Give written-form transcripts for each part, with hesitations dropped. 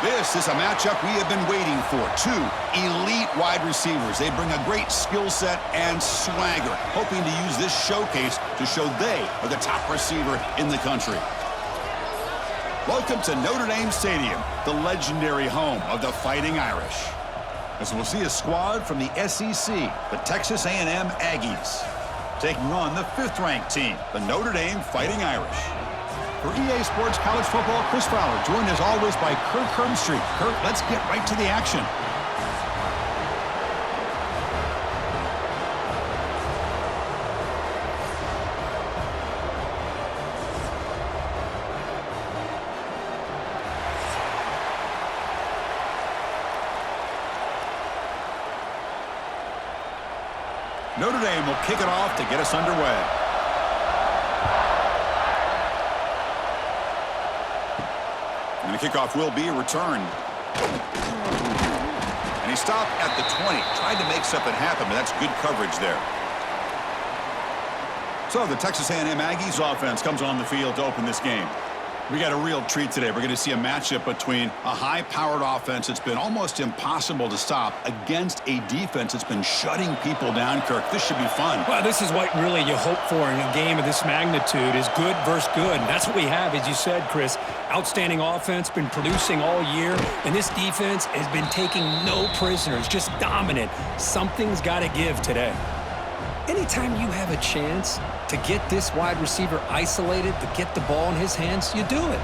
This is a matchup we have been waiting for. Two elite wide receivers. They bring a great skill set and swagger, hoping to use this showcase to show they are the top receiver in the country. Welcome to Notre Dame Stadium, the legendary home of the Fighting Irish. As we'll see a squad from the SEC, the Texas A&M Aggies, taking on the 5th-ranked team, the Notre Dame Fighting Irish. For EA Sports College Football, Chris Fowler, joined as always by Kirk Hermstreet. Kirk, let's get right to the action. Notre Dame will kick it off to get us underway. And the kickoff will be returned. And he stopped at the 20. Tried to make something happen, but that's good coverage there. So the Texas A&M Aggies offense comes on the field to open this game. We got a real treat today. We're going to see a matchup between a high-powered offense that's been almost impossible to stop against a defense that's been shutting people down, Kirk. This should be fun. Well, this is what really you hope for in a game of this magnitude is good versus good. And that's what we have, as you said, Chris. Outstanding offense, been producing all year. And this defense has been taking no prisoners, just dominant. Something's got to give today. Anytime you have a chance to get this wide receiver isolated, to get the ball in his hands, you do it.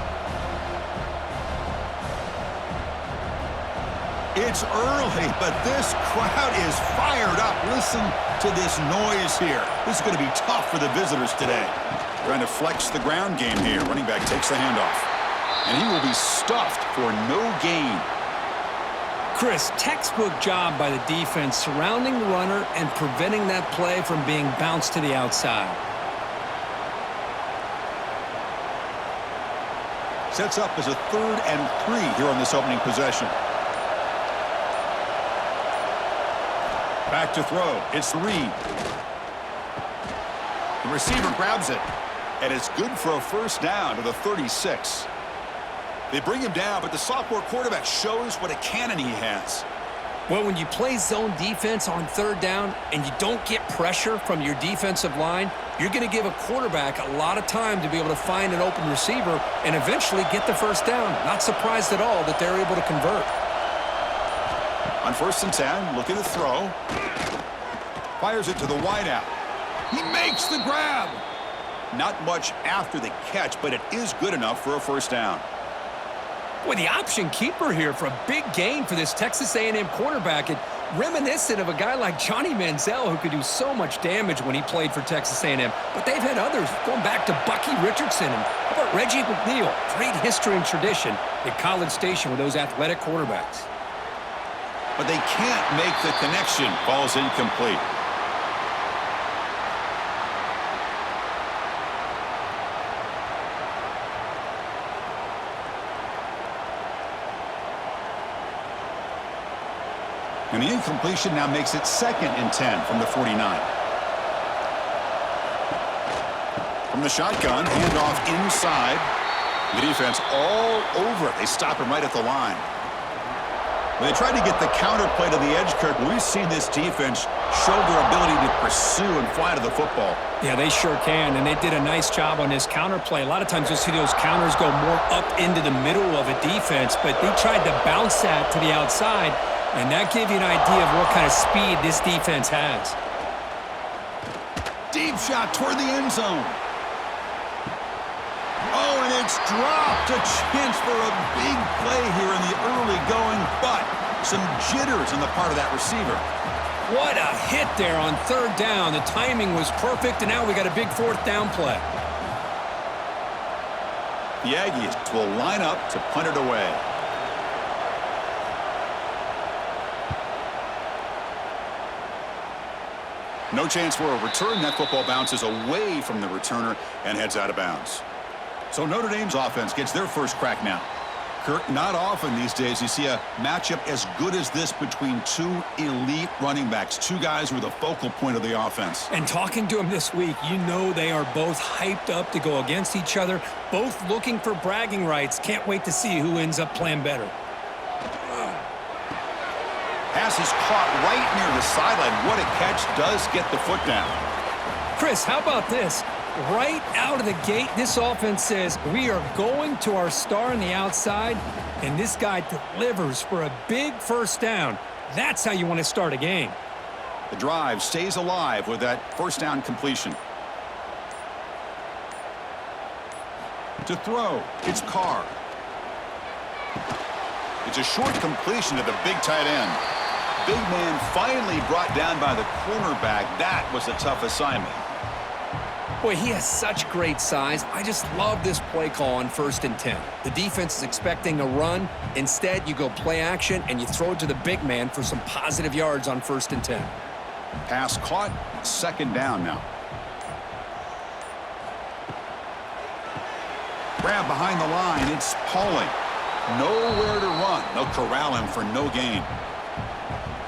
It's early, but this crowd is fired up. Listen to this noise here. This is going to be tough for the visitors today. Trying to flex the ground game here. Running back takes the handoff. And he will be stuffed for no gain. Chris, textbook job by the defense surrounding the runner and preventing that play from being bounced to the outside. Sets up as a 3rd and 3 here on this opening possession. Back to throw. It's Reed. The receiver grabs it, and it's good for a first down to the 36. They bring him down, but the sophomore quarterback shows what a cannon he has. Well, when you play zone defense on 3rd down and you don't get pressure from your defensive line, you're going to give a quarterback a lot of time to be able to find an open receiver and eventually get the first down. Not surprised at all that they're able to convert. On 1st and 10, looking to throw. Fires it to the wideout. He makes the grab. Not much after the catch, but it is good enough for a first down. Boy, the option keeper here for a big gain for this Texas A&M quarterback. And reminiscent of a guy like Johnny Manziel who could do so much damage when he played for Texas A&M. But they've had others, going back to Bucky Richardson. And how about Reggie McNeil? Great history and tradition at College Station with those athletic quarterbacks. But they can't make the connection. Ball's incomplete. And the incompletion now makes it 2nd and 10 from the 49. From the shotgun, handoff inside. The defense all over it. They stop him right at the line. When they tried to get the counter play to the edge, Kirk, we've seen this defense show their ability to pursue and fly to the football. Yeah, they sure can, and they did a nice job on this counter play. A lot of times you'll see those counters go more up into the middle of a defense, but they tried to bounce that to the outside. And that gave you an idea of what kind of speed this defense has. Deep shot toward the end zone. Oh, and it's dropped. A chance for a big play here in the early going, but some jitters on the part of that receiver. What a hit there on 3rd down. The timing was perfect, and now we got a big 4th down play. The Aggies will line up to punt it away. No chance for a return. That football bounces away from the returner and heads out of bounds. So Notre Dame's offense gets their first crack now. Kirk, not often these days you see a matchup as good as this between two elite running backs, two guys who are the focal point of the offense. And talking to them this week, you know they are both hyped up to go against each other, both looking for bragging rights. Can't wait to see who ends up playing better. Pass is caught right near the sideline. What a catch. Does get the foot down. Chris, how about this? Right out of the gate, this offense says, we are going to our star on the outside, and this guy delivers for a big first down. That's how you want to start a game. The drive stays alive with that first down completion. To throw, it's Carr. It's a short completion to the big tight end. Big man finally brought down by the cornerback. That was a tough assignment. Boy, he has such great size. I just love this play call on 1st and 10. The defense is expecting a run. Instead, you go play action, and you throw it to the big man for some positive yards on 1st and 10. Pass caught, 2nd down now. Grab behind the line, it's Pauling. Nowhere to run. They'll corral him for no gain.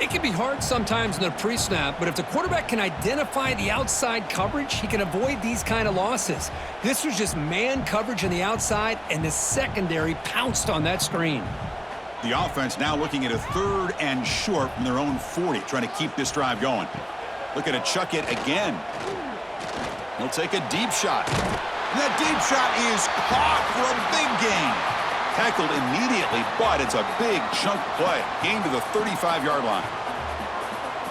It can be hard sometimes in the pre-snap, but if the quarterback can identify the outside coverage, he can avoid these kind of losses. This was just man coverage on the outside, and the secondary pounced on that screen. The offense now looking at a 3rd and short from their own 40, trying to keep this drive going. Looking to chuck it again. He'll take a deep shot. And that deep shot is caught for a big gain. Tackled immediately, but it's a big chunk play. Gain to the 35-yard line.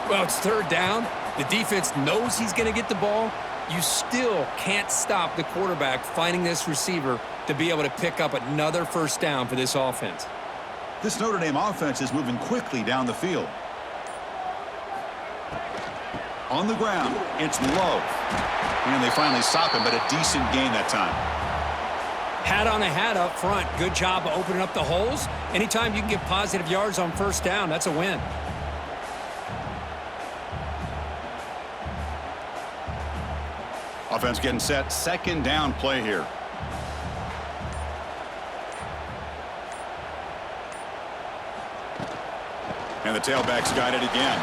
Well, it's 3rd down. The defense knows he's going to get the ball. You still can't stop the quarterback finding this receiver to be able to pick up another first down for this offense. This Notre Dame offense is moving quickly down the field. On the ground, it's Love. And they finally stop him, but a decent gain that time. Hat on a hat up front. Good job of opening up the holes. Anytime you can get positive yards on 1st down, that's a win. Offense getting set. 2nd down play here. And the tailback's got it again.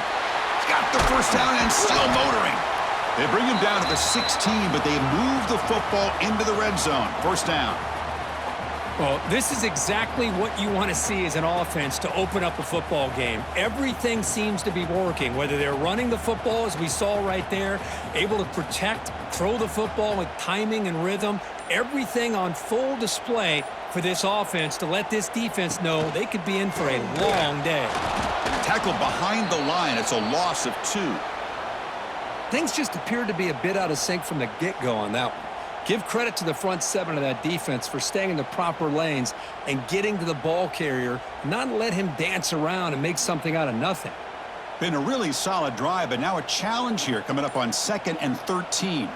He's got the first down and still motoring. They bring him down to the 16, but they move the football into the red zone. 1st down. Well, this is exactly what you want to see as an offense to open up a football game. Everything seems to be working, whether they're running the football, as we saw right there, able to protect, throw the football with timing and rhythm, everything on full display for this offense to let this defense know they could be in for a long day. Tackled behind the line. It's a loss of 2. Things just appeared to be a bit out of sync from the get-go on that one. Give credit to the front 7 of that defense for staying in the proper lanes and getting to the ball carrier, not let him dance around and make something out of nothing. Been a really solid drive, but now a challenge here coming up on 2nd and 13.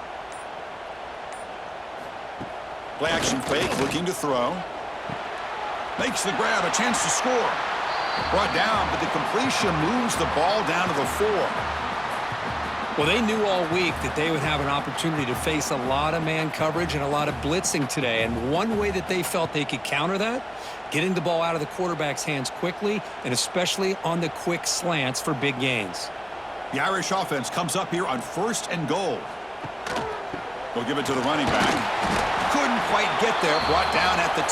Play action fake, looking to throw. Makes the grab, a chance to score. Brought down, but the completion moves the ball down to the 4. Well, they knew all week that they would have an opportunity to face a lot of man coverage and a lot of blitzing today. And one way that they felt they could counter that, getting the ball out of the quarterback's hands quickly, and especially on the quick slants for big gains. The Irish offense comes up here on 1st and goal. They'll give it to the running back. Couldn't quite get there, brought down at the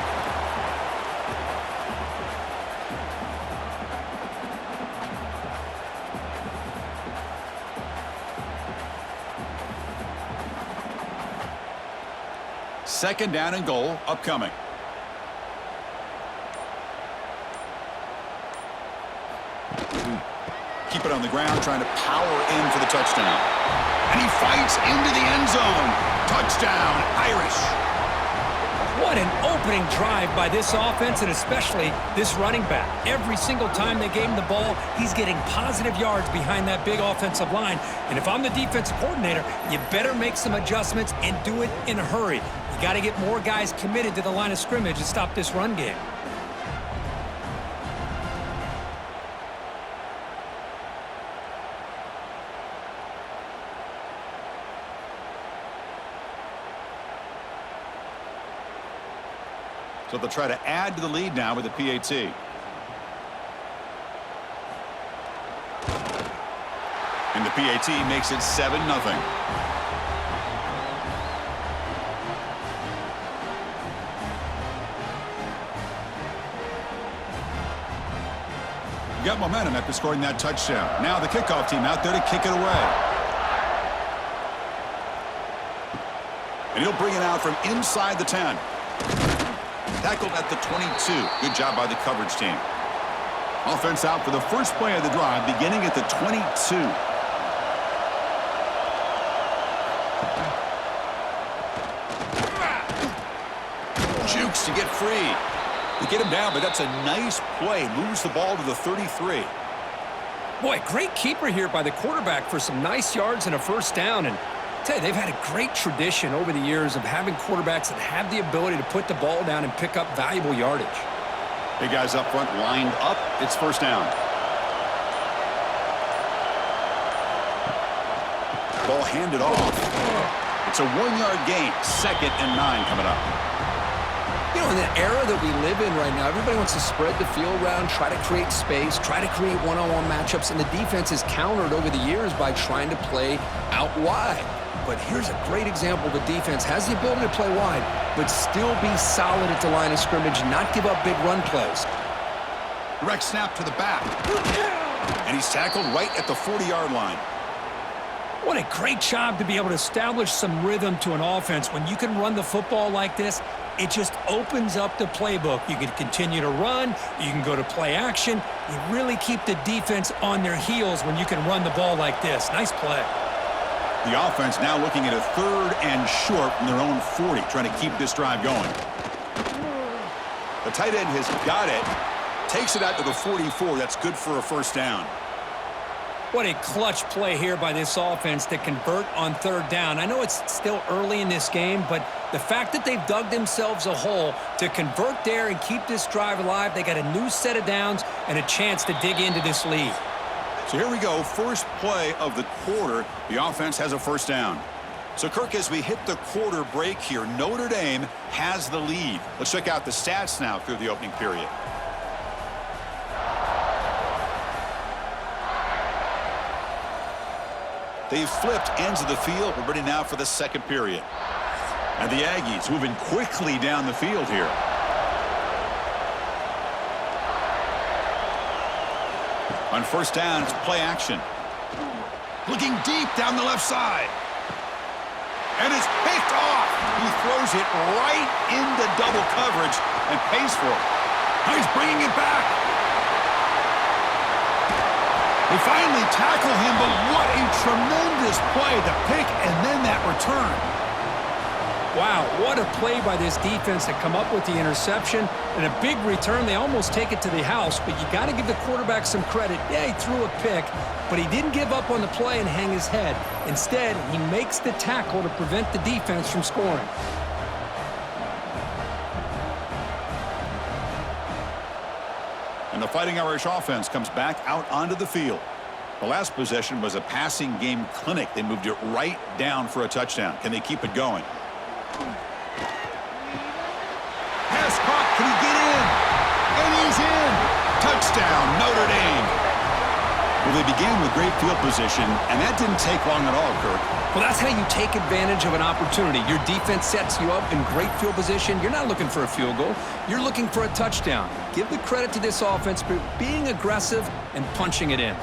2. Second down and goal, upcoming. Keep it on the ground, trying to power in for the touchdown. And he fights into the end zone. Touchdown, Irish. What an opening drive by this offense, and especially this running back. Every single time they gave him the ball, he's getting positive yards behind that big offensive line. And if I'm the defensive coordinator, you better make some adjustments and do it in a hurry. You got to get more guys committed to the line of scrimmage and stop this run game. So they'll try to add to the lead now with the PAT. And the PAT makes it 7-0. Got momentum after scoring that touchdown. Now the kickoff team out there to kick it away. And he'll bring it out from inside the 10. Tackled at the 22. Good job by the coverage team. Offense out for the first play of the drive, beginning at the 22. Jukes to get free. They get him down, but that's a nice play. Moves the ball to the 33. Boy, great keeper here by the quarterback for some nice yards and a first down. And I tell you, they've had a great tradition over the years of having quarterbacks that have the ability to put the ball down and pick up valuable yardage. Big guys up front lined up. It's first down. Ball handed off. It's a 1-yard gain. 2nd and 9 coming up. You know, in the era that we live in right now, everybody wants to spread the field around, try to create space, try to create one-on-one matchups, and the defense is countered over the years by trying to play out wide. But here's a great example. The defense has the ability to play wide, but still be solid at the line of scrimmage, not give up big run plays. Direct snap to the back. And he's tackled right at the 40-yard line. What a great job to be able to establish some rhythm to an offense. When you can run the football like this, it just opens up the playbook. You can continue to run. You can go to play action. You really keep the defense on their heels when you can run the ball like this. Nice play. The offense now looking at a 3rd and short from their own 40, trying to keep this drive going. The tight end has got it. Takes it out to the 44. That's good for a first down. What a clutch play here by this offense to convert on 3rd down. I know it's still early in this game, but the fact that they've dug themselves a hole to convert there and keep this drive alive, they got a new set of downs and a chance to dig into this lead. So here we go, first play of the quarter. The offense has a first down. So, Kirk, as we hit the quarter break here, Notre Dame has the lead. Let's check out the stats now through the opening period. They've flipped ends of the field. We're ready now for the second period. And the Aggies moving quickly down the field here. On first down, it's play action. Looking deep down the left side. And it's picked off. He throws it right into double coverage and pays for it. Now he's bringing it back. They finally tackle him, but what a tremendous play. The pick and then that return. Wow, what a play by this defense to come up with the interception and a big return. They almost take it to the house, but you got to give the quarterback some credit. Yeah, he threw a pick, but he didn't give up on the play and hang his head. Instead, he makes the tackle to prevent the defense from scoring. And the Fighting Irish offense comes back out onto the field. The last possession was a passing game clinic. They moved it right down for a touchdown. Can they keep it going? Pass caught. Can he get in? And he's in. Touchdown, Notre Dame. Well, they began with great field position, and that didn't take long at all, Kirk. Well, that's how you take advantage of an opportunity. Your defense sets you up in great field position. You're not looking for a field goal. You're looking for a touchdown. Give the credit to this offense for being aggressive and punching it in.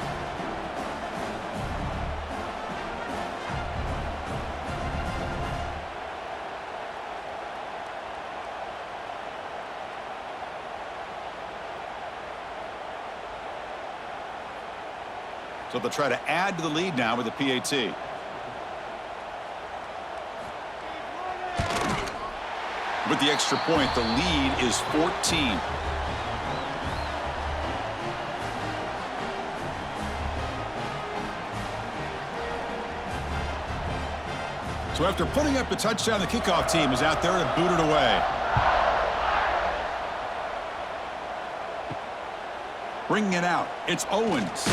So they'll try to add to the lead now with the PAT. With the extra point, the lead is 14. So after putting up the touchdown, the kickoff team is out there to boot it away. Bringing it out, it's Owens.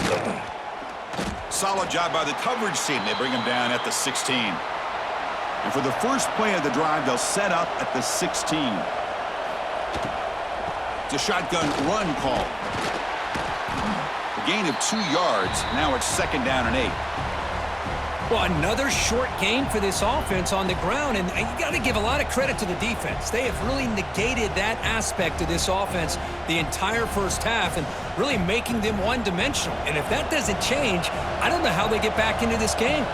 Solid job by the coverage team. They bring him down at the 16. And for the first play of the drive, they'll set up at the 16. It's a shotgun run call. A gain of 2 yards. Now it's 2nd down and 8. Well, another short gain for this offense on the ground, and you got to give a lot of credit to the defense. They have really negated that aspect of this offense the entire first half and really making them one-dimensional. And if that doesn't change, I don't know how they get back into this game.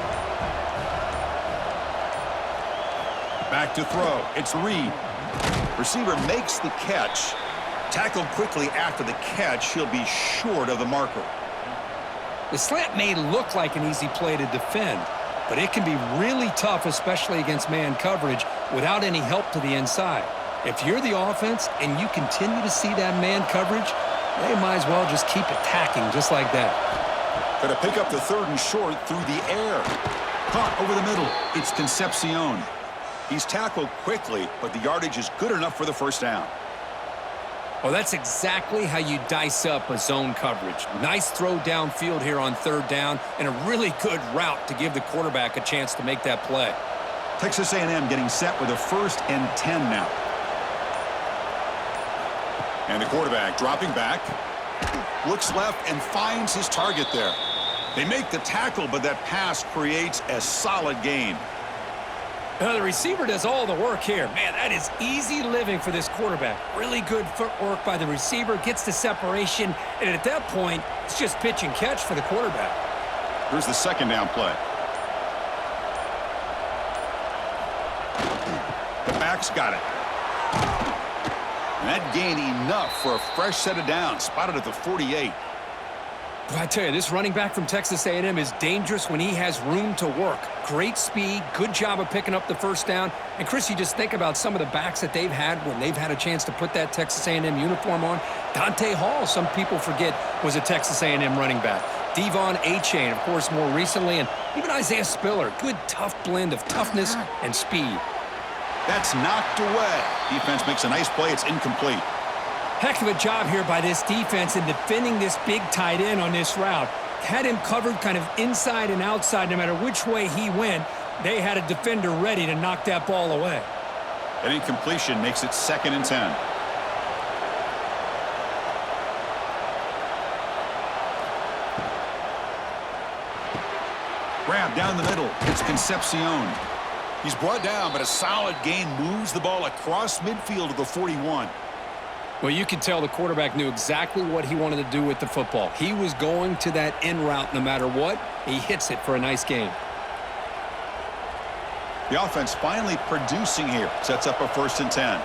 Back to throw. It's Reed. Receiver makes the catch. Tackled quickly after the catch. He'll be short of the marker. The slant may look like an easy play to defend, but it can be really tough, especially against man coverage, without any help to the inside. If you're the offense and you continue to see that man coverage, they might as well just keep attacking just like that. Got to pick up the 3rd and short through the air. Caught over the middle. It's Concepcion. He's tackled quickly, but the yardage is good enough for the first down. Well, that's exactly how you dice up a zone coverage. Nice throw downfield here on 3rd down, and a really good route to give the quarterback a chance to make that play. Texas A&M getting set with a 1st and 10 now. And the quarterback dropping back. Looks left and finds his target there. They make the tackle, but that pass creates a solid gain. The receiver does all the work here. Man, that is easy living for this quarterback. Really good footwork by the receiver, gets the separation, and at that point, it's just pitch and catch for the quarterback. Here's the 2nd down play. The back's got it. And that gained enough for a fresh set of downs, spotted at the 48. Well, I tell you, this running back from Texas A&M is dangerous when he has room to work. Great speed, good job of picking up the first down. And, Chris, you just think about some of the backs that they've had when they've had a chance to put that Texas A&M uniform on. Dante Hall, some people forget, was a Texas A&M running back. Devon Achane, of course, more recently. And even Isaiah Spiller, good, tough blend of toughness and speed. That's knocked away. Defense makes a nice play. It's incomplete. Heck of a job here by this defense in defending this big tight end on this route. Had him covered kind of inside and outside no matter which way he went. They had a defender ready to knock that ball away. An incompletion makes it 2nd and 10. Grab down the middle. It's Concepcion. He's brought down, but a solid gain moves the ball across midfield to the 41. Well, you could tell the quarterback knew exactly what he wanted to do with the football. He was going to that in route no matter what. He hits it for a nice gain. The offense finally producing here. Sets up a 1st and 10.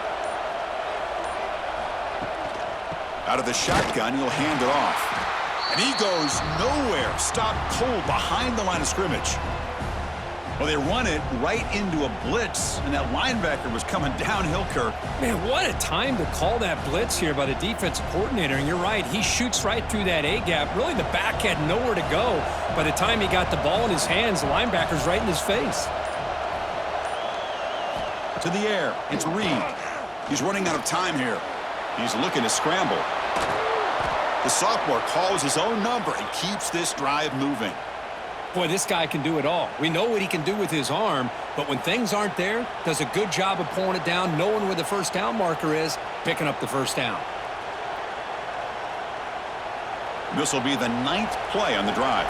Out of the shotgun, he'll hand it off. And he goes nowhere. Stopped cold behind the line of scrimmage. Well, they run it right into a blitz, and that linebacker was coming downhill, Kirk. Man, what a time to call that blitz here by the defensive coordinator. And you're right, he shoots right through that A-gap. Really, the back had nowhere to go. By the time he got the ball in his hands, the linebacker's right in his face. To the air, it's Reed. He's running out of time here. He's looking to scramble. The sophomore calls his own number and keeps this drive moving. Boy, this guy can do it all. We know what he can do with his arm, but when things aren't there, does a good job of pulling it down, knowing where the first down marker is, picking up the first down. This will be the 9th play on the drive.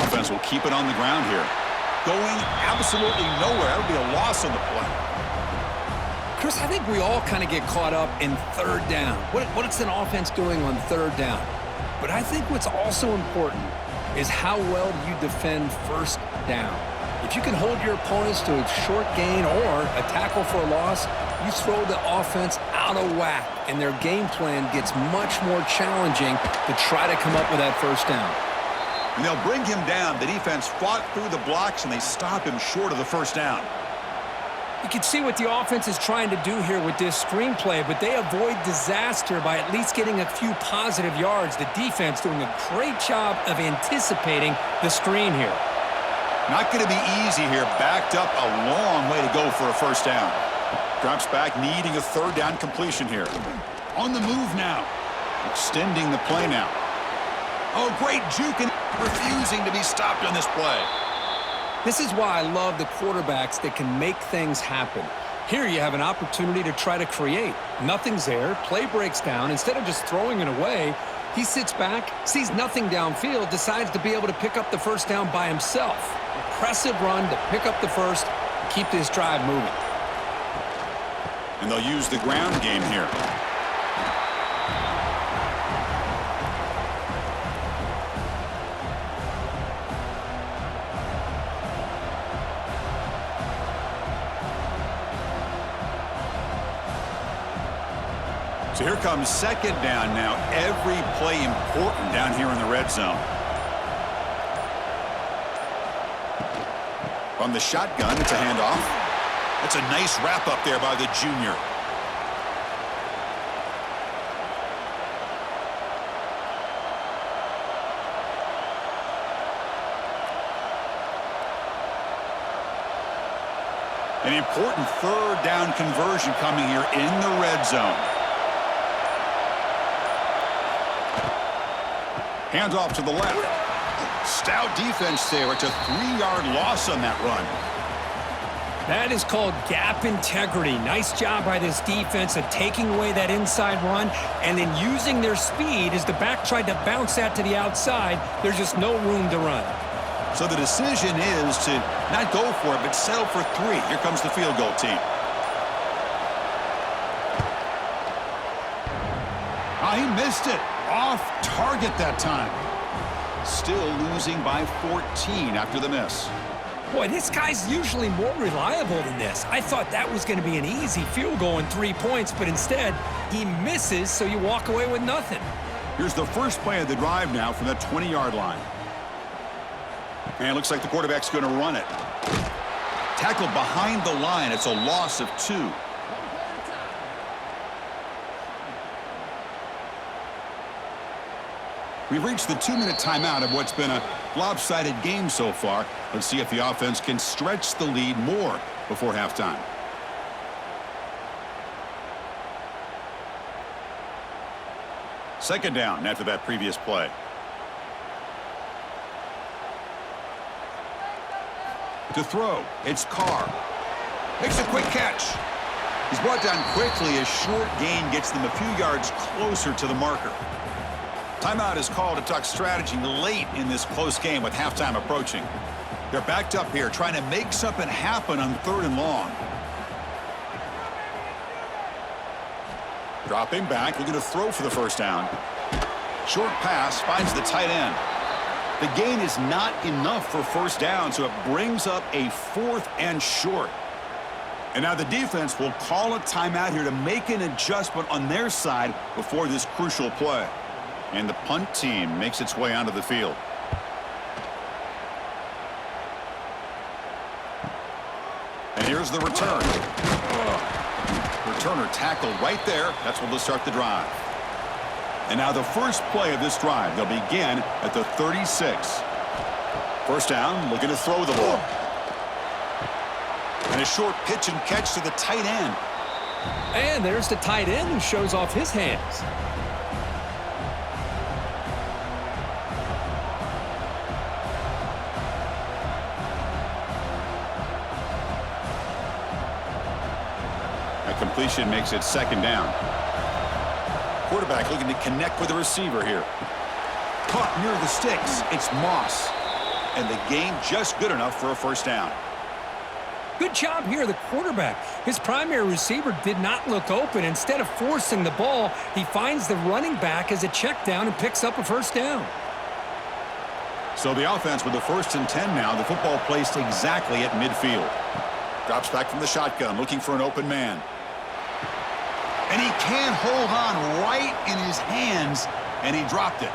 Offense will keep it on the ground here. Going absolutely nowhere. That would be a loss on the play. Chris, I think we all kind of get caught up in 3rd down. What's an offense doing on 3rd down? But I think what's also important is how well you defend 1st down. If you can hold your opponents to a short gain or a tackle for a loss, you throw the offense out of whack, and their game plan gets much more challenging to try to come up with that 1st down. And they'll bring him down. The defense fought through the blocks, and they stop him short of the 1st down. You can see what the offense is trying to do here with this screenplay, but they avoid disaster by at least getting a few positive yards. The defense doing a great job of anticipating the screen here. Not going to be easy here. Backed up a long way to go for a 1st down. Drops back, needing a 3rd down completion here. On the move now. Extending the play now. Oh, great juke and refusing to be stopped on this play. This is why I love the quarterbacks that can make things happen. Here you have an opportunity to try to create. Nothing's there. Play breaks down. Instead of just throwing it away, he sits back, sees nothing downfield, decides to be able to pick up the first down by himself. Impressive run to pick up the first and keep this drive moving. And they'll use the ground game here. So here comes second down now. Every play important down here in the red zone. From the shotgun, it's a handoff. That's a nice wrap up there by the junior. An important third down conversion coming here in the red zone. Hands off to the left. Stout defense there. It's a 3-yard loss on that run. That is called gap integrity. Nice job by this defense of taking away that inside run and then using their speed as the back tried to bounce that to the outside. There's just no room to run. So the decision is to not go for it, but settle for 3. Here comes the field goal team. He missed it. Off target that time. Still losing by 14 after the miss. Boy, this guy's usually more reliable than this. I thought that was going to be an easy field goal and 3 points, but instead, he misses, so you walk away with nothing. Here's the first play of the drive now from the 20-yard line. And it looks like the quarterback's going to run it. Tackled behind the line. It's a loss of 2. We've reached the 2-minute timeout of what's been a lopsided game so far. Let's see if the offense can stretch the lead more before halftime. Second down after that previous play. To throw, it's Carr. Makes a quick catch. He's brought down quickly as short gain gets them a few yards closer to the marker. Timeout is called to talk strategy late in this close game with halftime approaching. They're backed up here trying to make something happen on 3rd and long. Dropping back, looking to throw for the first down. Short pass finds the tight end. The gain is not enough for first down, so it brings up a 4th and short. And now the defense will call a timeout here to make an adjustment on their side before this crucial play. And the punt team makes its way onto the field. And here's the return. Returner tackled right there. That's where they'll start the drive. And now the first play of this drive. They'll begin at the 36. First down, looking to throw the ball. And a short pitch and catch to the tight end. And there's the tight end who shows off his hands. Completion makes it second down. Quarterback looking to connect with the receiver here. Caught near the sticks. It's Moss. And the gain just good enough for a first down. Good job here, the quarterback. His primary receiver did not look open. Instead of forcing the ball, he finds the running back as a check down and picks up a first down. So the offense with the 1st and 10 now. The football placed exactly at midfield. Drops back from the shotgun, looking for an open man. And he can't hold on right in his hands, and he dropped it.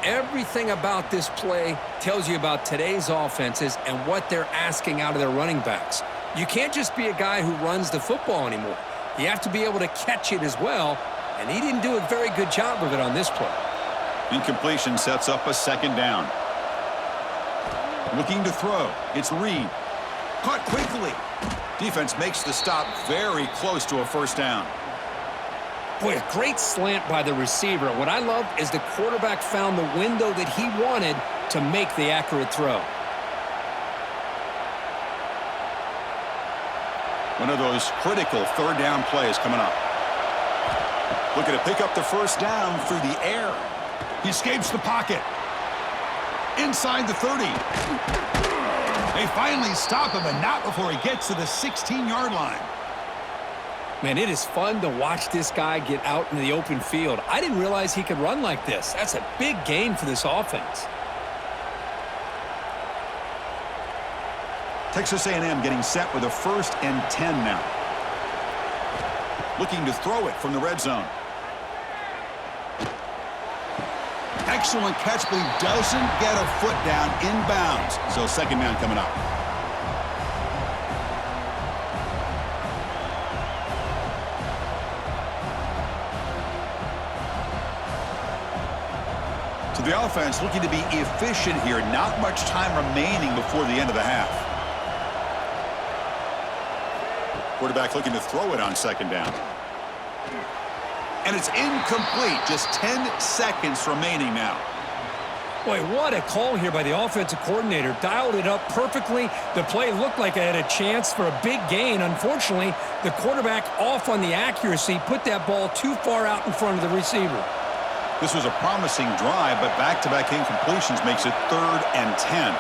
Everything about this play tells you about today's offenses and what they're asking out of their running backs. You can't just be a guy who runs the football anymore. You have to be able to catch it as well, and he didn't do a very good job of it on this play. Incompletion sets up a second down. Looking to throw. It's Reed. Caught quickly. Defense makes the stop very close to a first down. Boy, a great slant by the receiver. What I love is the quarterback found the window that he wanted to make the accurate throw. One of those critical third down plays coming up. Looking to pick up the first down through the air. He escapes the pocket. Inside the 30. They finally stop him, and not before he gets to the 16-yard line. Man, it is fun to watch this guy get out into the open field. I didn't realize he could run like this. That's a big gain for this offense. Texas A&M getting set with a 1st and 10 now. Looking to throw it from the red zone. Excellent catch, but he doesn't get a foot down inbounds. So 2nd down coming up. So the offense looking to be efficient here. Not much time remaining before the end of the half. Quarterback looking to throw it on 2nd down. And it's incomplete. Just 10 seconds remaining now. Boy, what a call here by the offensive coordinator. Dialed it up perfectly. The play looked like it had a chance for a big gain. Unfortunately, the quarterback off on the accuracy, put that ball too far out in front of the receiver. This was a promising drive, but back-to-back incompletions makes it 3rd and 10.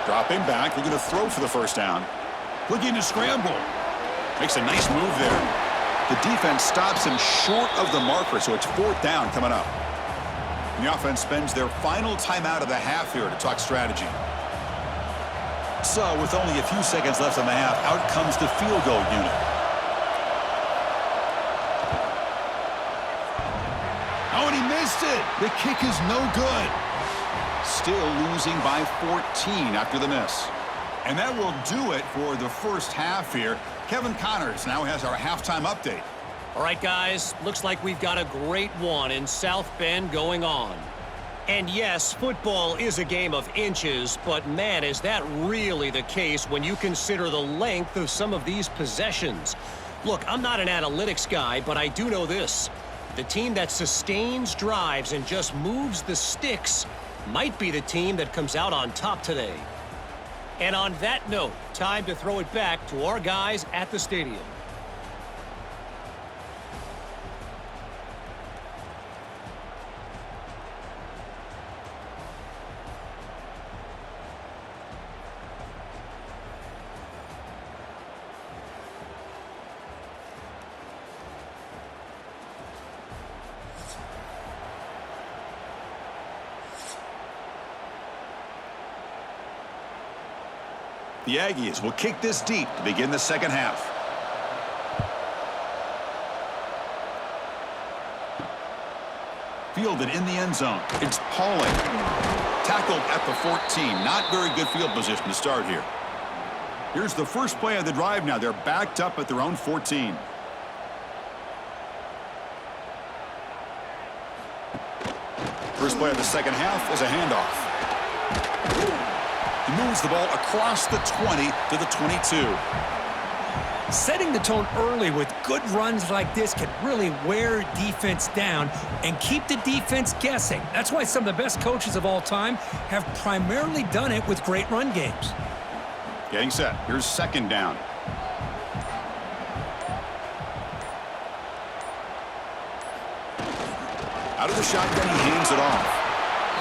Dropping back, looking to throw for the first down. Looking to scramble. Makes a nice move there. The defense stops him short of the marker, so it's 4th down coming up. And the offense spends their final timeout of the half here to talk strategy. So, with only a few seconds left in the half, out comes the field goal unit. Oh, and he missed it. The kick is no good. Still losing by 14 after the miss. And that will do it for the first half here. Kevin Connors now has our halftime update. All right, guys, looks like we've got a great one in South Bend going on. And yes, football is a game of inches, but man, is that really the case when you consider the length of some of these possessions. Look, I'm not an analytics guy, but I do know this. The team that sustains drives and just moves the sticks might be the team that comes out on top today. And on that note, time to throw it back to our guys at the stadium. The Aggies will kick this deep to begin the second half. Fielded in the end zone. It's Pauling. Tackled at the 14. Not very good field position to start here. Here's the first play of the drive now. They're backed up at their own 14. First play of the second half is a handoff. He moves the ball across the 20 to the 22. Setting the tone early with good runs like this can really wear defense down and keep the defense guessing. That's why some of the best coaches of all time have primarily done it with great run games. Getting set. Here's 2nd down. Out of the shotgun, he hands it off.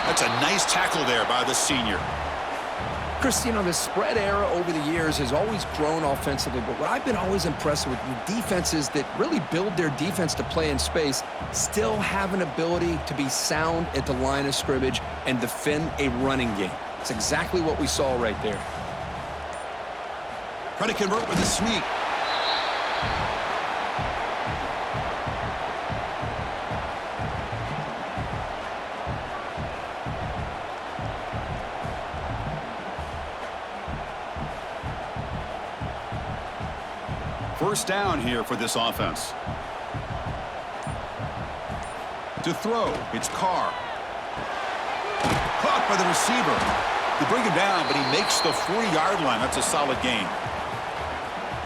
That's a nice tackle there by the senior. Chris, you know, the spread era over the years has always grown offensively, but what I've been always impressed with defenses that really build their defense to play in space still have an ability to be sound at the line of scrimmage and defend a running game. It's exactly what we saw right there. Try to convert with a sneak. First down here for this offense. To throw, it's Carr. Caught by the receiver. They bring him down, but he makes the 40-yard line. That's a solid gain.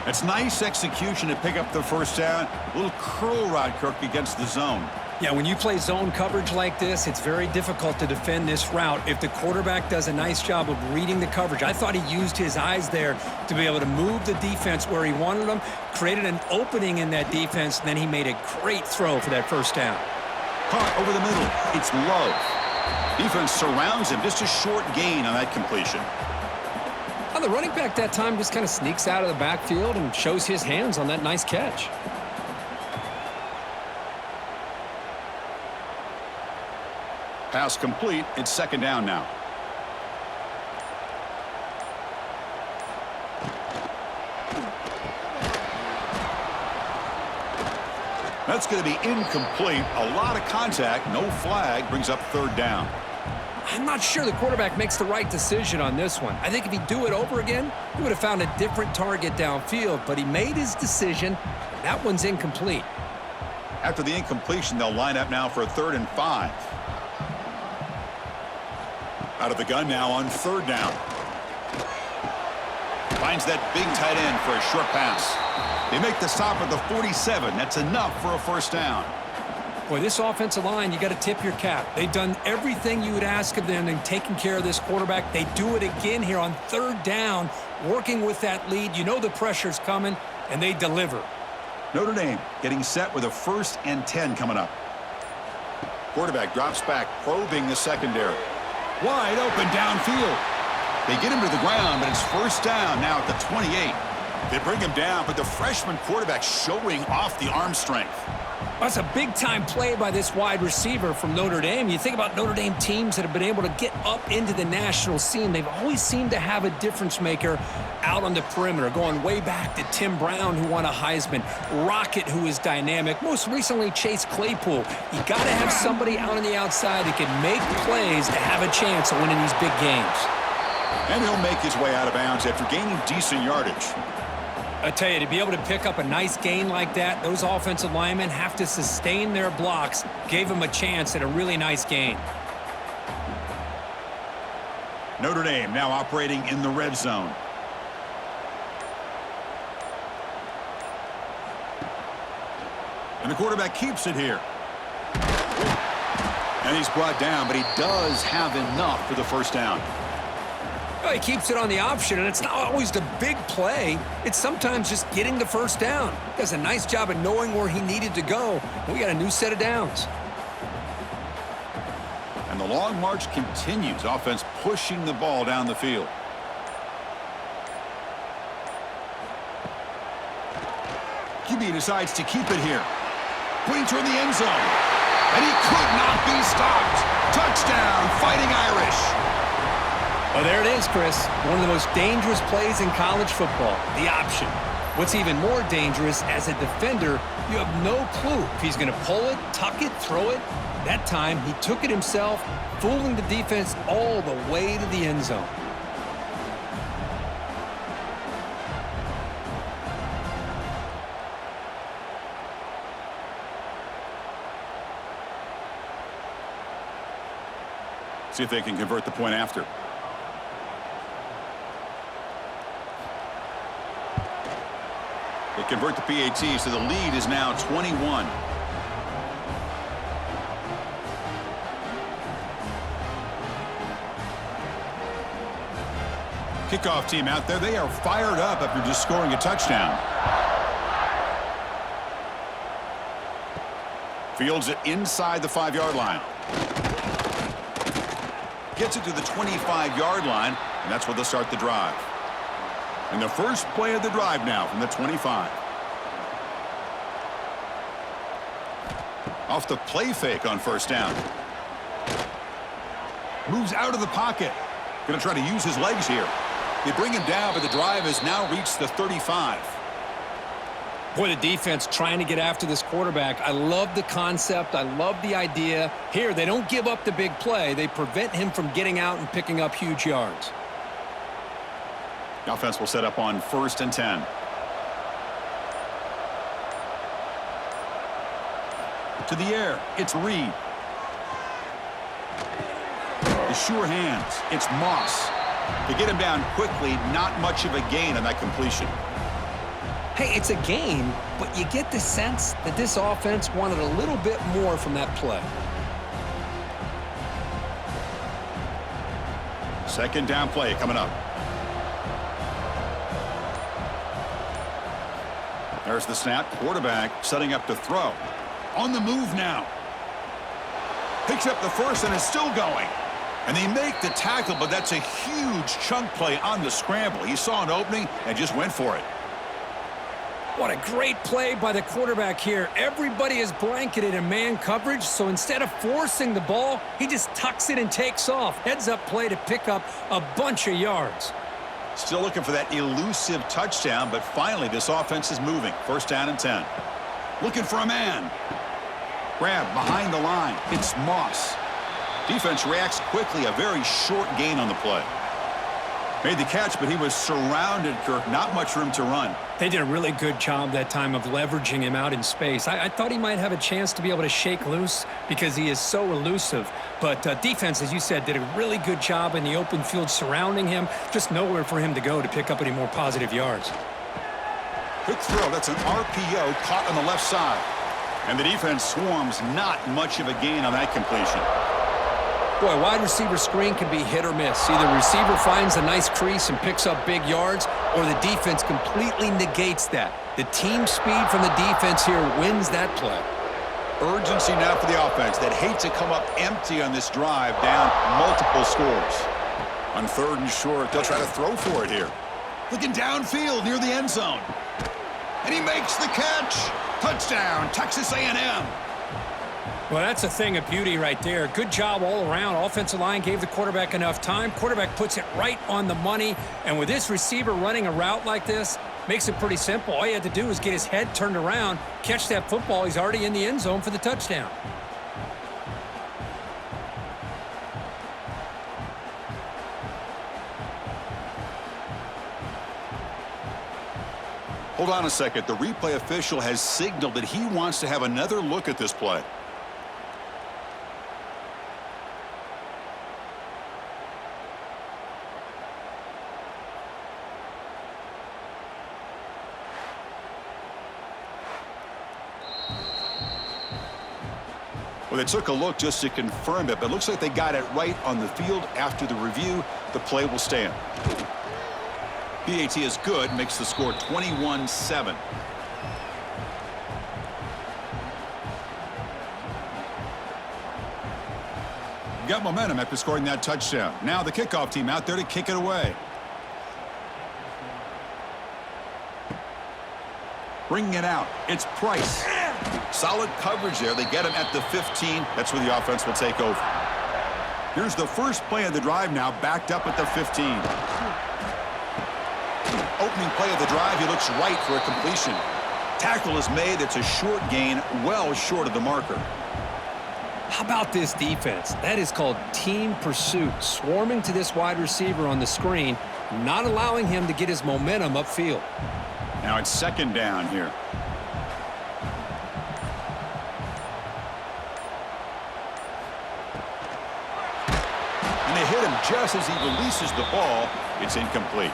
It's nice execution to pick up the first down. A little curl rod, Kirk, against the zone. Yeah, when you play zone coverage like this, it's very difficult to defend this route if the quarterback does a nice job of reading the coverage. I thought he used his eyes there to be able to move the defense where he wanted them, created an opening in that defense, and then he made a great throw for that first down. Caught over the middle. It's Love. Defense surrounds him. Just a short gain on that completion. The running back that time just kind of sneaks out of the backfield and shows his hands on that nice catch. Pass complete. It's second down now. That's going to be incomplete. A lot of contact. No flag. Brings up third down. I'm not sure the quarterback makes the right decision on this one. I think if he'd do it over again, he would have found a different target downfield, but he made his decision. That one's incomplete. After the incompletion, they'll line up now for a 3rd and 5. Out of the gun now on 3rd down. Finds that big tight end for a short pass. They make the stop at the 47. That's enough for a first down. Boy, this offensive line, you got to tip your cap. They've done everything you would ask of them in taking care of this quarterback. They do it again here on 3rd down, working with that lead. You know the pressure's coming, and they deliver. Notre Dame getting set with a 1st and 10 coming up. Quarterback drops back, probing the secondary. Wide open downfield. They get him to the ground, but it's first down now at the 28. They bring him down, but the freshman quarterback showing off the arm strength. That's a big-time play by this wide receiver from Notre Dame. You think about Notre Dame teams that have been able to get up into the national scene. They've always seemed to have a difference maker out on the perimeter, going way back to Tim Brown, who won a Heisman, Rocket, who is dynamic, most recently Chase Claypool. You got to have somebody out on the outside that can make plays to have a chance of winning these big games. And he'll make his way out of bounds after gaining decent yardage. I tell you, to be able to pick up a nice gain like that, those offensive linemen have to sustain their blocks. Gave them a chance at a really nice gain. Notre Dame now operating in the red zone. And the quarterback keeps it here. And he's brought down, but he does have enough for the first down. Well, he keeps it on the option, and it's not always the big play. It's sometimes just getting the first down. He does a nice job of knowing where he needed to go. We got a new set of downs. And the long march continues. Offense pushing the ball down the field. QB decides to keep it here. Putting toward the end zone. And he could not be stopped. Touchdown, Fighting Irish. Well, there it is, Chris. One of the most dangerous plays in college football, the option. What's even more dangerous, as a defender, you have no clue if he's going to pull it, tuck it, throw it. That time, he took it himself, fooling the defense all the way to the end zone. See if they can convert the point after. They convert the PAT, so the lead is now 21. Kickoff team out there. They are fired up after just scoring a touchdown. Fields it inside the 5-yard line. Gets it to the 25-yard line, and that's where they'll start the drive. And the first play of the drive now from the 25. Off the play fake on first down. Moves out of the pocket. Going to try to use his legs here. They bring him down, but the drive has now reached the 35. Boy, the defense trying to get after this quarterback. I love the concept. I love the idea. Here, they don't give up the big play. They prevent him from getting out and picking up huge yards. The offense will set up on 1st and 10. To the air, it's Reed. The sure hands, it's Moss. To get him down quickly, not much of a gain on that completion. Hey, it's a game, but you get the sense that this offense wanted a little bit more from that play. Second down play coming up. There's the snap. Quarterback setting up to throw. On the move now. Picks up the first and is still going. And they make the tackle, but that's a huge chunk play on the scramble. He saw an opening and just went for it. What a great play by the quarterback here. Everybody is blanketed in man coverage, so instead of forcing the ball, he just tucks it and takes off. Heads-up play to pick up a bunch of yards. Still looking for that elusive touchdown, but finally this offense is moving. First down and 10. Looking for a man. Grab behind the line. It's Moss. Defense reacts quickly. A very short gain on the play. Made the catch, but he was surrounded, Kirk. Not much room to run. They did a really good job that time of leveraging him out in space. I thought he might have a chance to be able to shake loose because he is so elusive. But defense, as you said, did a really good job in the open field surrounding him. Just nowhere for him to go to pick up any more positive yards. Quick throw. That's an RPO caught on the left side. And the defense swarms. Not much of a gain on that completion. Boy, wide receiver screen can be hit or miss. Either the receiver finds a nice crease and picks up big yards, or the defense completely negates that. The team speed from the defense here wins that play. Urgency now for the offense that hate to come up empty on this drive, down multiple scores. On third and short, they'll try to throw for it here. Looking downfield near the end zone. And he makes the catch. Touchdown, Texas A&M. Well, that's a thing of beauty right there. Good job all around. Offensive line gave the quarterback enough time. Quarterback puts it right on the money. And with this receiver running a route like this, makes it pretty simple. All you had to do is get his head turned around, catch that football. He's already in the end zone for the touchdown. Hold on a second. The replay official has signaled that he wants to have another look at this play. Well, they took a look just to confirm it, but it looks like they got it right on the field. After the review, the play will stand. PAT is good, makes the score 21-7. Got momentum after scoring that touchdown. Now the kickoff team out there to kick it away. Bringing it out. It's Price. Solid coverage there. They get him at the 15. That's where the offense will take over. Here's the first play of the drive now, backed up at the 15. Opening play of the drive, he looks right for a completion. Tackle is made. It's a short gain, well short of the marker. How about this defense? That is called team pursuit. Swarming to this wide receiver on the screen, not allowing him to get his momentum upfield. Now it's second down here. And they hit him just as he releases the ball. It's incomplete.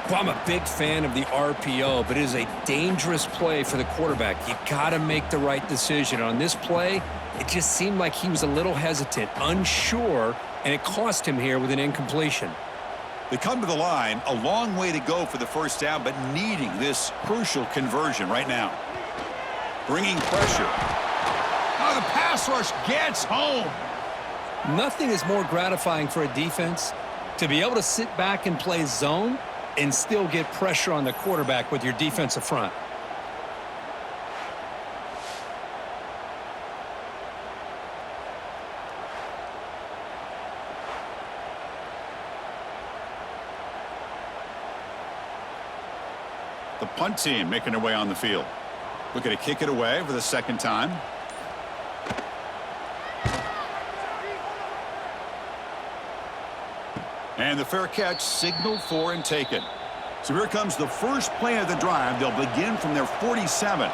Well, I'm a big fan of the RPO, but it is a dangerous play for the quarterback. You got to make the right decision. On this play, it just seemed like he was a little hesitant, unsure, and it cost him here with an incompletion. They come to the line, a long way to go for the first down, but needing this crucial conversion right now. Bringing pressure. Oh, the pass rush gets home. Nothing is more gratifying for a defense to be able to sit back and play zone and still get pressure on the quarterback with your defensive front. The punt team making their way on the field. Looking to kick it away for the second time. And the fair catch signaled for and taken. So here comes the first play of the drive. They'll begin from their 47.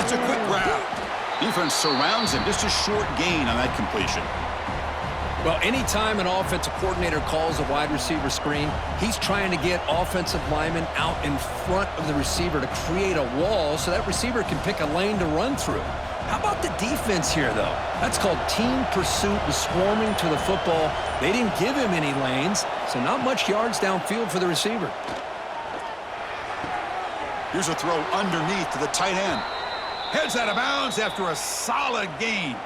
It's a quick grab. Defense surrounds him. Just a short gain on that completion. Well, anytime an offensive coordinator calls a wide receiver screen, he's trying to get offensive linemen out in front of the receiver to create a wall so that receiver can pick a lane to run through. How about the defense here, though? That's called team pursuit and swarming to the football. They didn't give him any lanes, so not much yards downfield for the receiver. Here's a throw underneath to the tight end. Heads out of bounds after a solid gain.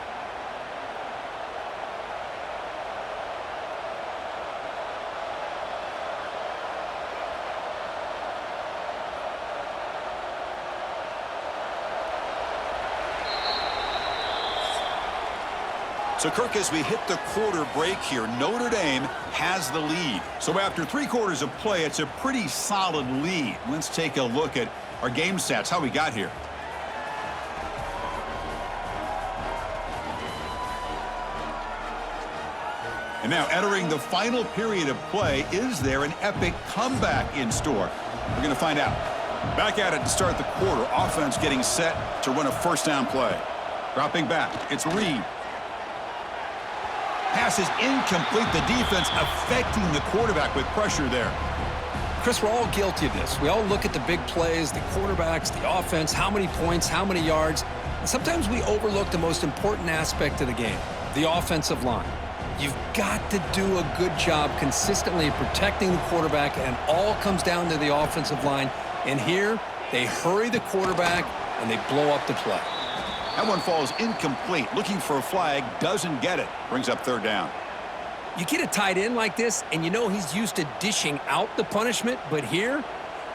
So, Kirk, as we hit the quarter break here, Notre Dame has the lead. So after 3 quarters of play, it's a pretty solid lead. Let's take a look at our game stats, how we got here. And now entering the final period of play, is there an epic comeback in store? We're going to find out. Back at it to start the quarter. Offense getting set to run a first down play. Dropping back. It's Reed. Pass is incomplete. The defense affecting the quarterback with pressure there. Chris, we're all guilty of this. We all look at the big plays, the quarterbacks, the offense, how many points, how many yards. And sometimes we overlook the most important aspect of the game, the offensive line. You've got to do a good job consistently protecting the quarterback, and it all comes down to the offensive line. And here, they hurry the quarterback, and they blow up the play. That one falls incomplete. Looking for a flag, doesn't get it. Brings up third down. You get a tight end like this, and you know he's used to dishing out the punishment, but here,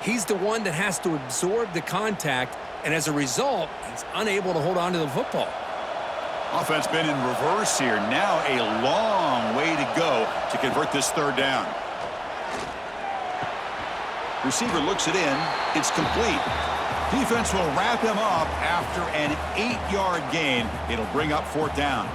he's the one that has to absorb the contact, and as a result, he's unable to hold on to the football. Offense been in reverse here. Now a long way to go to convert this third down. Receiver looks it in. It's complete. Defense will wrap him up after an 8-yard gain. It'll bring up fourth down.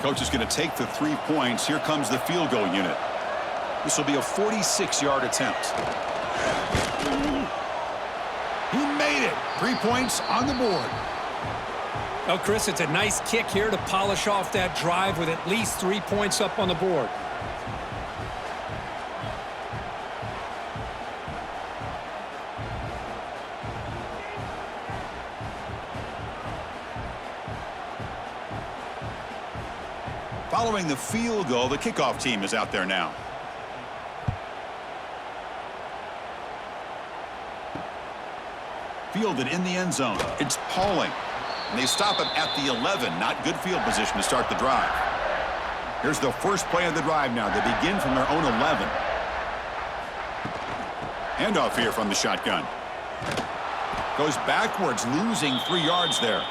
Coach is going to take the 3 points. Here comes the field goal unit. This will be a 46-yard attempt. He made it. 3 points on the board. Well, Chris, it's a nice kick here to polish off that drive with at least 3 points up on the board. Following the field goal, the kickoff team is out there now. Fielded in the end zone. It's Pauling. And they stop him at the 11. Not good field position to start the drive. Here's the first play of the drive now. They begin from their own 11. Handoff here from the shotgun. Goes backwards, losing 3 yards there.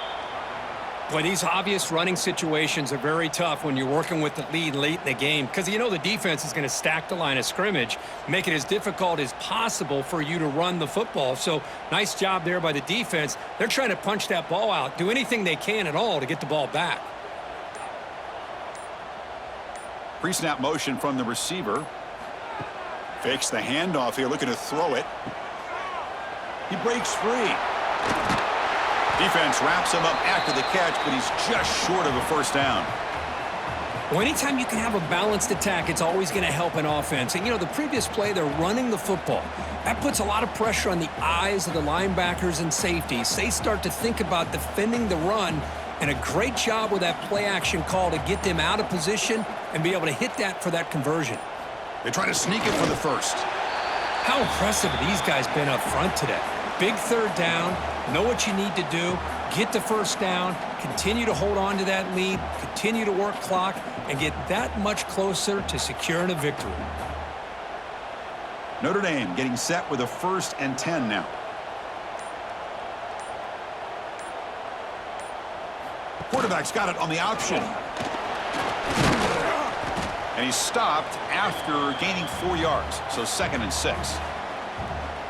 Boy, these obvious running situations are very tough when you're working with the lead late in the game because you know the defense is going to stack the line of scrimmage, make it as difficult as possible for you to run the football. So nice job there by the defense. They're trying to punch that ball out, do anything they can at all to get the ball back. Pre-snap motion from the receiver. Fakes the handoff here, looking to throw it. He breaks free. Defense wraps him up after the catch, but he's just short of a first down. Well, anytime you can have a balanced attack, it's always going to help an offense. And, you know, the previous play, they're running the football. That puts a lot of pressure on the eyes of the linebackers and safeties. They start to think about defending the run, and a great job with that play-action call to get them out of position and be able to hit that for that conversion. They try to sneak it for the first. How impressive have these guys been up front today? Big third down, know what you need to do, get the first down, continue to hold on to that lead, continue to work clock, and get that much closer to securing a victory. Notre Dame getting set with a 1st and 10 now. Quarterback's got it on the option. And he's stopped after gaining 4 yards, so 2nd and 6.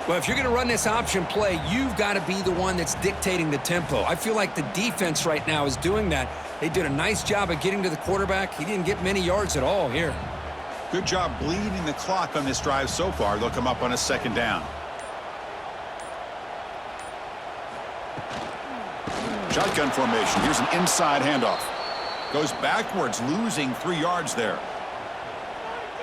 Well, if you're going to run this option play, you've got to be the one that's dictating the tempo. I feel like the defense right now is doing that. They did a nice job of getting to the quarterback. He didn't get many yards at all here. Good job bleeding the clock on this drive so far. They'll come up on a 2nd down. Shotgun formation. Here's an inside handoff. Goes backwards, losing 3 yards there.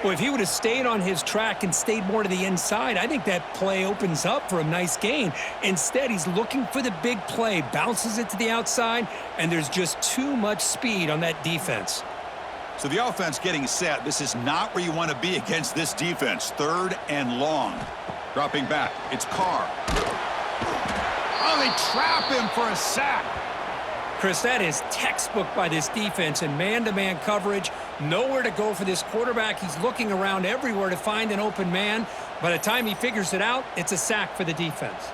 Well, if he would have stayed on his track and stayed more to the inside, I think that play opens up for a nice gain. Instead, he's looking for the big play, bounces it to the outside, and there's just too much speed on that defense. So the offense getting set. This is not where you want to be against this defense. 3rd and long. Dropping back. It's Carr. Oh, they trap him for a sack. Chris, that is textbook by this defense in man-to-man coverage. Nowhere to go for this quarterback. He's looking around everywhere to find an open man. By the time he figures it out, it's a sack for the defense.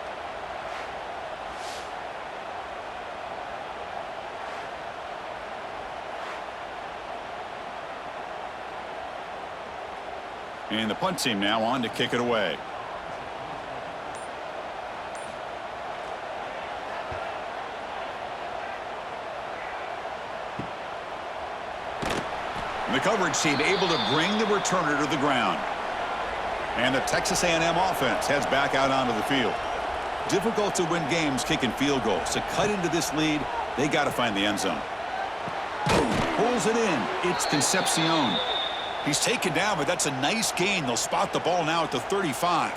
And the punt team now on to kick it away. And the coverage team able to bring the returner to the ground. And the Texas A&M offense heads back out onto the field. Difficult to win games kicking field goals. To cut into this lead, they got to find the end zone. Pulls it in. It's Concepcion. He's taken down, but that's a nice gain. They'll spot the ball now at the 35.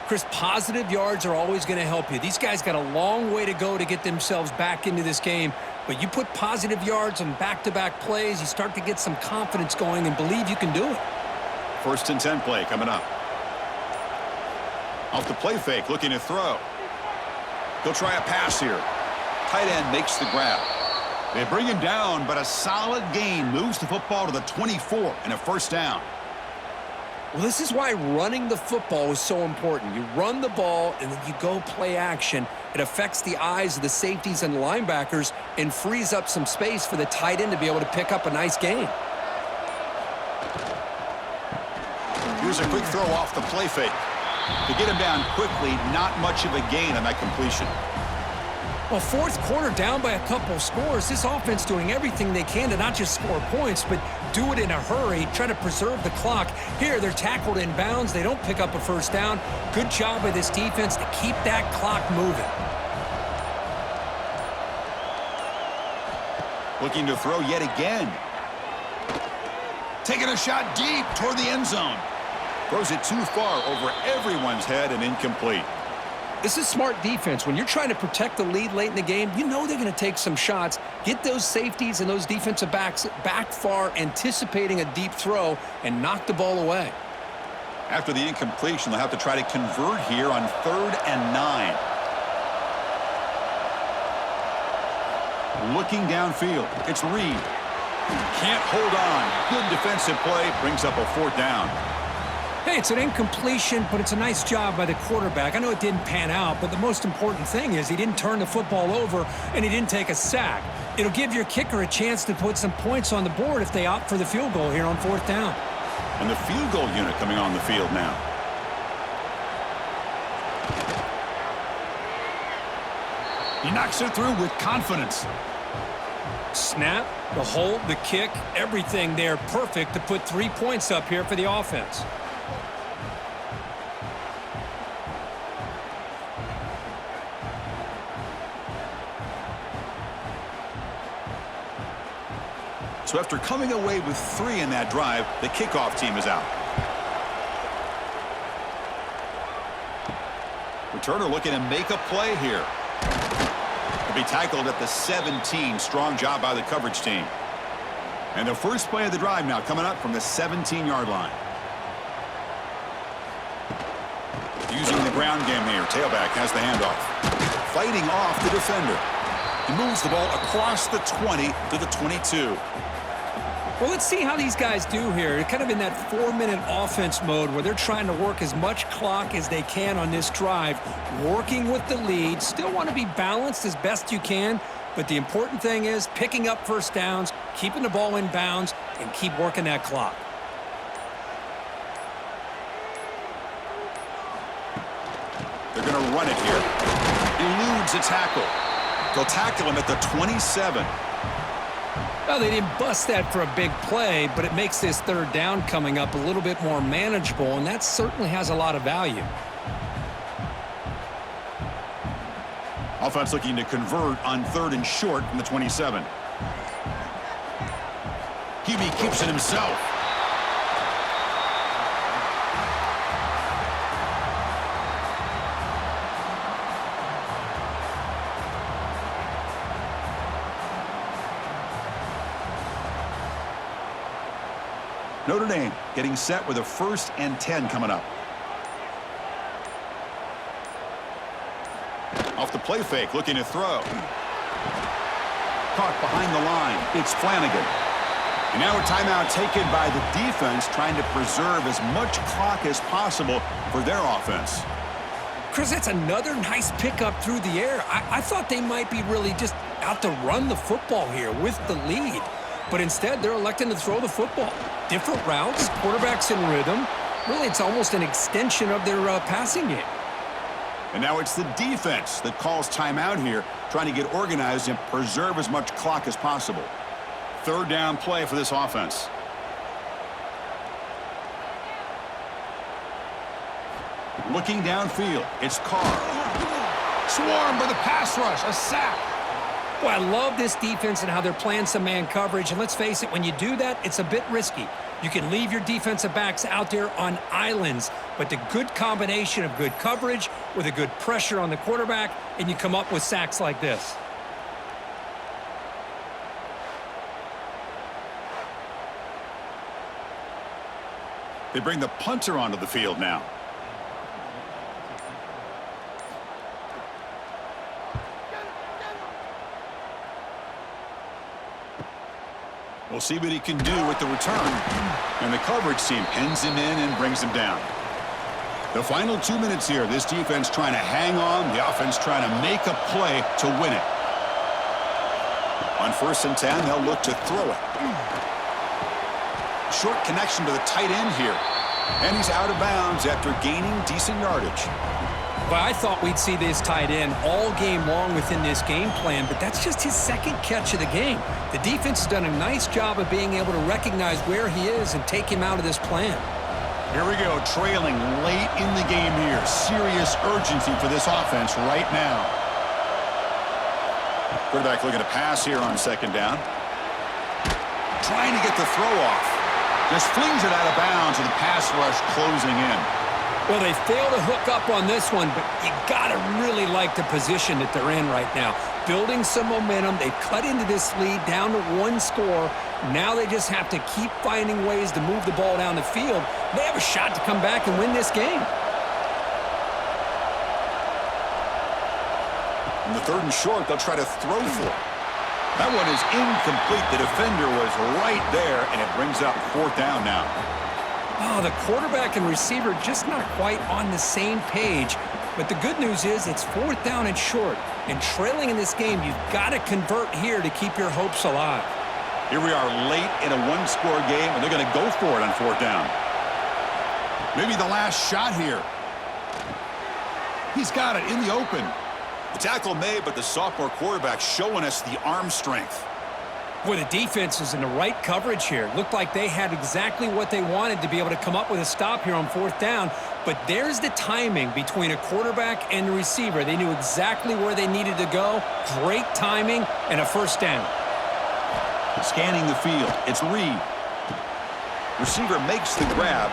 Chris, positive yards are always going to help you. These guys got a long way to go to get themselves back into this game. But you put positive yards on back-to-back plays, you start to get some confidence going and believe you can do it. 1st and 10 play coming up. Off the play fake, looking to throw. He'll try a pass here. Tight end makes the grab. They bring him down, but a solid gain moves the football to the 24 and a 1st down. Well, this is why running the football is so important. You run the ball, and then you go play action. It affects the eyes of the safeties and linebackers and frees up some space for the tight end to be able to pick up a nice gain. Here's a quick throw off the play fake. To get him down quickly, not much of a gain on that completion. Well, 4th quarter down by a couple scores. This offense doing everything they can to not just score points, but do it in a hurry, try to preserve the clock. Here, they're tackled in bounds. They don't pick up a 1st down. Good job by this defense to keep that clock moving. Looking to throw yet again. Taking a shot deep toward the end zone. Throws it too far over everyone's head and incomplete. This is smart defense. When you're trying to protect the lead late in the game, you know they're going to take some shots. Get those safeties and those defensive backs back far, anticipating a deep throw, and knock the ball away. After the incompletion, they'll have to try to convert here on 3rd and 9. Looking downfield, it's Reed. Can't hold on. Good defensive play, brings up a 4th down. Hey, it's an incompletion, but it's a nice job by the quarterback. I know it didn't pan out, but the most important thing is he didn't turn the football over and he didn't take a sack. It'll give your kicker a chance to put some points on the board if they opt for the field goal here on 4th down. And the field goal unit coming on the field now. He knocks it through with confidence. Snap, the hold, the kick, everything there perfect to put 3 points up here for the offense. So after coming away with 3 in that drive, the kickoff team is out. Returner looking to make a play here. To be tackled at the 17. Strong job by the coverage team. And the first play of the drive now coming up from the 17-yard line. Using the ground game here. Tailback has the handoff. Fighting off the defender. He moves the ball across the 20 to the 22. Well, let's see how these guys do here. They're kind of in that 4-minute offense mode where they're trying to work as much clock as they can on this drive, working with the lead. Still want to be balanced as best you can, but the important thing is picking up 1st downs, keeping the ball in bounds, and keep working that clock. They're going to run it here. Eludes a tackle. They'll tackle him at the 27. Well, they didn't bust that for a big play, but it makes this 3rd down coming up a little bit more manageable, and that certainly has a lot of value. Offense looking to convert on 3rd and short from the 27. QB keeps it himself. Notre Dame getting set with a 1st and 10 coming up. Off the play fake, looking to throw. Caught behind the line. It's Flanagan. And now a timeout taken by the defense, trying to preserve as much clock as possible for their offense. Chris, that's another nice pickup through the air. I thought they might be really just out to run the football here with the lead. But instead, they're electing to throw the football. Different routes, quarterbacks in rhythm. Really, it's almost an extension of their passing game. And now it's the defense that calls timeout here, trying to get organized and preserve as much clock as possible. 3rd down play for this offense. Looking downfield, it's Carr. Swarmed by the pass rush, a sack. Well, I love this defense and how they're playing some man coverage. And let's face it, when you do that, it's a bit risky. You can leave your defensive backs out there on islands, but the good combination of good coverage with a good pressure on the quarterback, and you come up with sacks like this. They bring the punter onto the field now. We'll see what he can do with the return. And the coverage team pins him in and brings him down. The final 2 minutes here, this defense trying to hang on, the offense trying to make a play to win it. On 1st and 10, they'll look to throw it. Short connection to the tight end here. And he's out of bounds after gaining decent yardage. Well, I thought we'd see this tight end all game long within this game plan, but that's just his 2nd catch of the game. The defense has done a nice job of being able to recognize where he is and take him out of this plan. Here we go, trailing late in the game here. Serious urgency for this offense right now. Quarterback looking to pass here on 2nd down. Trying to get the throw off. Just flings it out of bounds with the pass rush closing in. Well, they fail to hook up on this one, but you got to really like the position that they're in right now. Building some momentum. They've cut into this lead down to 1 score. Now they just have to keep finding ways to move the ball down the field. They have a shot to come back and win this game. On the 3rd and short, they'll try to throw for it. That one is incomplete. The defender was right there, and it brings up 4th down now. Oh, the quarterback and receiver just not quite on the same page. But the good news is it's 4th down and short. And trailing in this game, you've got to convert here to keep your hopes alive. Here we are late in a 1-score game, and they're going to go for it on 4th down. Maybe the last shot here. He's got it in the open. The tackle made, but the sophomore quarterback showing us the arm strength. Boy, the defense is in the right coverage here. Looked like they had exactly what they wanted to be able to come up with a stop here on 4th down. But there's the timing between a quarterback and the receiver. They knew exactly where they needed to go. Great timing and a 1st down. Scanning the field. It's Reed. Receiver makes the grab.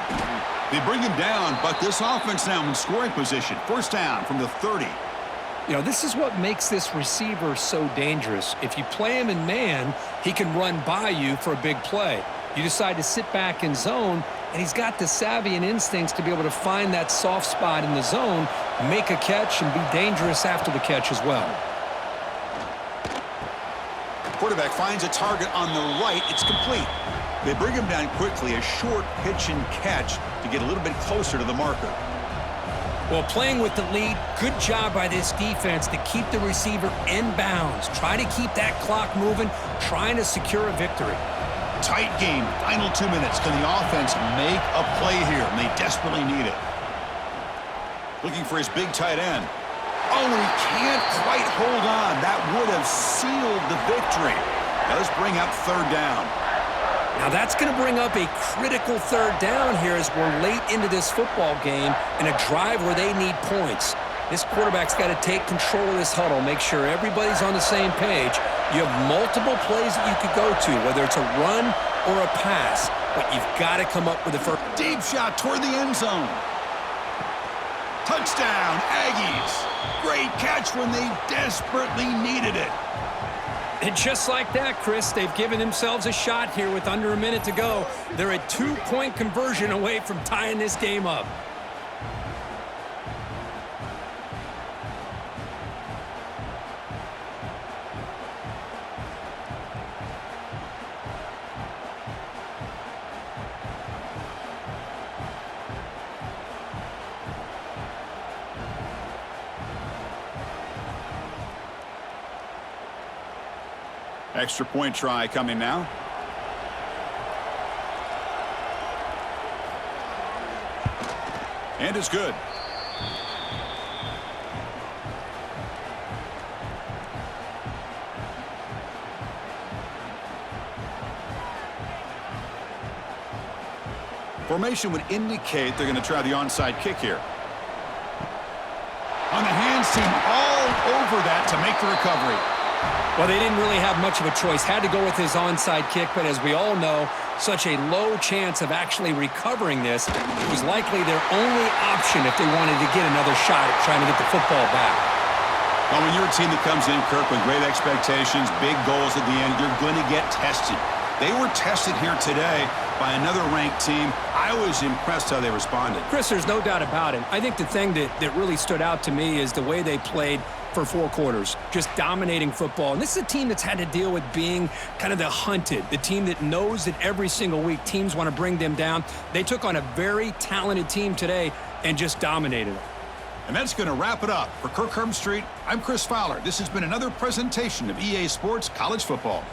They bring him down, but this offense now in scoring position. 1st down from the 30. You know, this is what makes this receiver so dangerous. If you play him in man, he can run by you for a big play. You decide to sit back in zone, and he's got the savvy and instincts to be able to find that soft spot in the zone, make a catch, and be dangerous after the catch as well. Quarterback finds a target on the right. It's complete. They bring him down quickly, a short pitch and catch to get a little bit closer to the marker. Well, playing with the lead, good job by this defense to keep the receiver in bounds. Try to keep that clock moving, trying to secure a victory. Tight game, final 2 minutes. Can the offense make a play here? And they desperately need it. Looking for his big tight end. Oh, he can't quite hold on. That would have sealed the victory. Does bring up 3rd down. Now that's going to bring up a critical 3rd down here as we're late into this football game in a drive where they need points. This quarterback's got to take control of this huddle, make sure everybody's on the same page. You have multiple plays that you could go to, whether it's a run or a pass, but you've got to come up with the first. Deep shot toward the end zone. Touchdown, Aggies. Great catch when they desperately needed it. And just like that, Chris, they've given themselves a shot here with under a minute to go. They're a 2-point conversion away from tying this game up. Extra point try coming now. And it's good. Formation would indicate they're going to try the onside kick here. On the hands team all over that to make the recovery. Well, they didn't really have much of a choice. Had to go with his onside kick, but as we all know, such a low chance of actually recovering this. It was likely their only option if they wanted to get another shot at trying to get the football back. Well, when you're a team that comes in, Kirk, with great expectations, big goals at the end, you're going to get tested. They were tested here today by another ranked team. I was impressed how they responded. Chris, there's no doubt about it. I think the thing that really stood out to me is the way they played for 4 quarters, just dominating football. And this is a team that's had to deal with being kind of the hunted, the team that knows that every single week teams want to bring them down. They took on a very talented team today and just dominated them. And that's going to wrap it up. For Kirk Street, I'm Chris Fowler. This has been another presentation of EA Sports College Football.